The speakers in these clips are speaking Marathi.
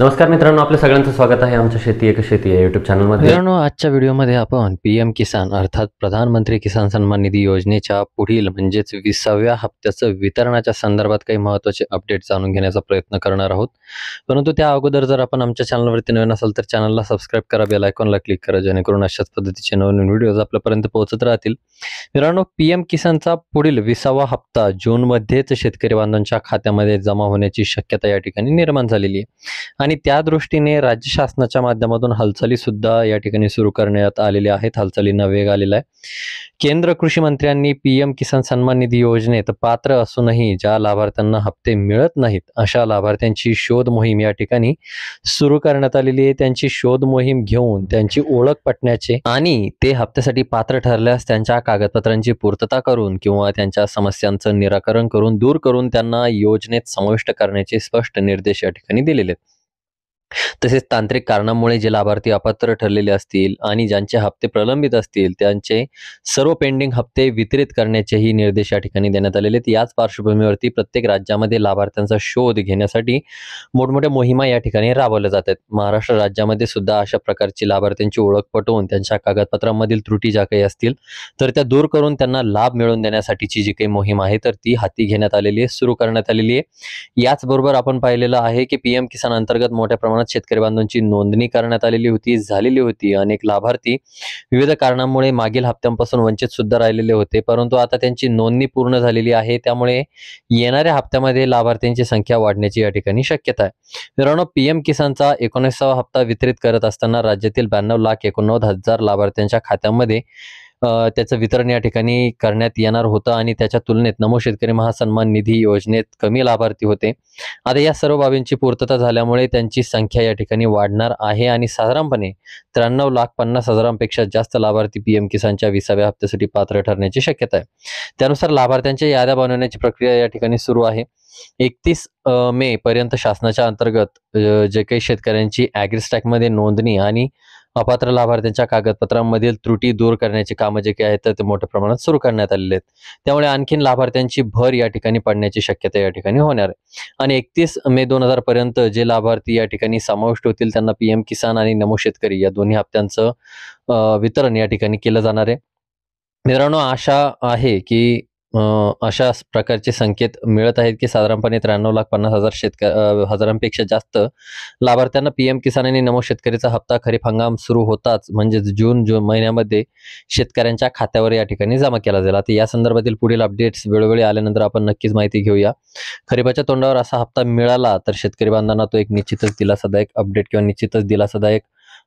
नमस्कार मित्रांनो, आपल्या सगळ्यांचं स्वागत आहे आमच्या शेती एक शेती या यूट्यूब चॅनलमध्ये. मित्रांनो, आजच्या व्हिडिओमध्ये आपण PM किसान अर्थात प्रधानमंत्री किसान सन्मान निधी योजनेच्या पुढील म्हणजेच 20व्या हप्त्याचं वितरणाच्या संदर्भात काही महत्त्वाचे अपडेट जाणून घेण्याचा प्रयत्न करणार आहोत. परंतु त्या अगोदर जर आपण आमच्या चॅनलवरती नवीन असाल तर चॅनलला सबस्क्राईब करा, बेल आयकॉनला क्लिक करा, जेणेकरून अशाच पद्धतीचे नवीन व्हिडिओज आपल्यापर्यंत पोहोचत राहतील. मित्रांनो, PM किसानचा पुढील 20वा हप्ता जूनमध्येच शेतकरी बांधवांच्या खात्यामध्ये जमा होण्याची शक्यता या ठिकाणी निर्माण झालेली आहे आणि त्या दृष्टीने राज्य शासनाच्या माध्यमातून हालचाली सुद्धा या ठिकाणी सुरू करण्यात आलेल्या आहेत. हालचालींना वेग आलेला आहे. केंद्र कृषी मंत्र्यांनी PM किसान सन्मान निधी योजनेत पात्र असूनही ज्या लाभार्थ्यांना हप्ते मिळत नाहीत अशा लाभार्थ्यांची शोध मोहीम या ठिकाणी सुरू करण्यात आलेली आहे. त्यांची शोध मोहीम घेऊन त्यांची ओळख पटण्याचे आणि ते हप्त्यासाठी पात्र ठरल्यास त्यांच्या कागदपत्रांची पूर्तता करून किंवा त्यांच्या समस्यांचं निराकरण करून दूर करून त्यांना योजनेत समाविष्ट करण्याचे स्पष्ट निर्देश या ठिकाणी दिलेले आहेत. तसेच तांत्रिक कारणामुळे जे लाभार्थी अपात्र ठरलेले असतील आणि ज्यांचे हप्ते प्रलंबित असतील त्यांचे सर्व पेंडिंग हप्ते वितरित करण्याचेही निर्देश या ठिकाणी देण्यात आलेले आहेत. याच पार्श्वभूमीवरती प्रत्येक राज्यामध्ये लाभार्थ्यांचा शोध घेण्यासाठी मोठमोठ्या मोहिमा या ठिकाणी राबवल्या जातात. महाराष्ट्र राज्यामध्ये सुद्धा अशा प्रकारची लाभार्थ्यांची ओळख पटवून त्यांच्या कागदपत्रांमधील त्रुटी ज्या काही असतील तर त्या दूर करून त्यांना लाभ मिळवून देण्यासाठीची जी काही मोहीम आहे तर ती हाती घेण्यात आलेली आहे, सुरू करण्यात आलेली आहे. याचबरोबर आपण पाहिलेलं आहे की PM किसान अंतर्गत मोठ्या प्रमाणात शेतकरी बांधवांची नोंदणी करण्यात आलेली होती, झालेली होती. अनेक लाभार्थी विविध कारणांमुळे मागील हप्त्यांपासून वंचित सुद्धा राहिलेले होते, परंतु आता त्यांची नोंदणी पूर्ण झालेली आहे. त्यामुळे येणाऱ्या हप्त्यामध्ये लाभार्थ्यांची संख्या वाढण्याची या ठिकाणी शक्यता आहे. मित्रांनो, PM किसानचा 19वा हप्ता वितरित करत असताना राज्यातील 92,89,000 लाभार्थ्यांच्या खात्यामध्ये त्याचं वितरण या ठिकाणी करण्यात येणार होतं आणि त्याच्या तुलनेत नमो शेतकरी महासन्मान निधी योजनेत कमी लाभार्थी होते. आता या सर्व बाबींची पूर्तता झाल्यामुळे त्यांची संख्या या ठिकाणी वाढणार आहे आणि साधारणपणे 93,50,000पेक्षा जास्त लाभार्थी PM किसानच्या 20व्या हप्त्यासाठी पात्र ठरण्याची शक्यता आहे. त्यानुसार लाभार्थ्यांच्या याद्या बनवण्याची प्रक्रिया या ठिकाणी सुरू आहे. 31 मे पर्यंत शासनाच्या अंतर्गत जे काही शेतकऱ्यांची ॲग्रीस्टॅकमध्ये नोंदणी आणि अपात्र लाभार्थ्यांच्या कागदपत्रांमधील त्रुटी दूर करण्याची कामं जे काही आहेत तर ते मोठ्या प्रमाणात सुरू करण्यात आलेले आहेत. त्यामुळे आणखीन लाभार्थ्यांची भर या ठिकाणी पडण्याची शक्यता या ठिकाणी होणार आहे आणि 31 मे 2000 जे लाभार्थी या ठिकाणी समाविष्ट होतील त्यांना PM किसान आणि नमो शेतकरी या दोन्ही हप्त्यांचं वितरण या ठिकाणी केलं जाणार आहे. मित्रांनो, आशा आहे की अशा प्रकारचे संकेत मिळत आहेत की साधारणपणे 93,50,000 हजारांपेक्षा जास्त लाभार्थ्यांना PM किसान आणि नमो शेतकरीचा हप्ता खरीप हंगाम सुरू होताच म्हणजेच जून महिन्यामध्ये शेतकऱ्यांच्या खात्यावर या ठिकाणी जमा केला जाईल. आता या संदर्भातील पुढील अपडेट्स वेळोवेळी आल्यानंतर आपण नक्कीच माहिती घेऊया. खरीपाच्या तोंडावर असा हप्ता मिळाला तर शेतकरी बांधवांना तो एक निश्चितच दिलासादायक अपडेट किंवा निश्चितच दिलासादायक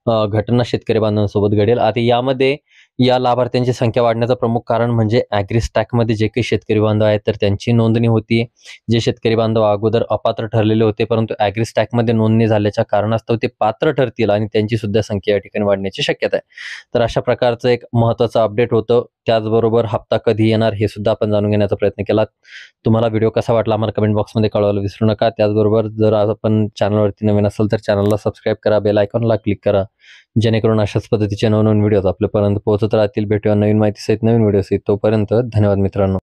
घटना शेतकरी बांधवांसोबत घडेल. आता यामध्ये या लाभार्थ्यांची संख्या वाढण्याचं प्रमुख कारण म्हणजे ॲग्रीस्टॅकमध्ये जे काही शेतकरी बांधव आहेत तर त्यांची नोंदणी होती. जे शेतकरी बांधव अगोदर अपात्र ठरलेले होते परंतु ॲग्रीस्टॅकमध्ये नोंदणी झाल्याच्या कारणास्तव ते पात्र ठरतील आणि त्यांची सुद्धा संख्या या ठिकाणी वाढण्याची शक्यता आहे. तर अशा प्रकारचं एक महत्त्वाचं अपडेट होतं. त्याचबरोबर हप्ता कधी येणार हे सुद्धा आपण जाणून घेण्याचा प्रयत्न केला. तुम्हाला व्हिडिओ कसा वाटला आम्हाला कमेंट बॉक्समध्ये कळवायला विसरू नका. त्याचबरोबर जर आपण चॅनलवरती नवीन असेल तर चॅनलला सबस्क्राईब करा, बेल आयकॉनला क्लिक करा, जेणेकरून अशाच पद्धतीचे नवनवीन व्हिडिओज आपल्यापर्यंत पोहोचत राहतील. भेटूया नवीन माहितीसहित नवीन व्हिडिओसहित. तोपर्यंत धन्यवाद मित्रांनो.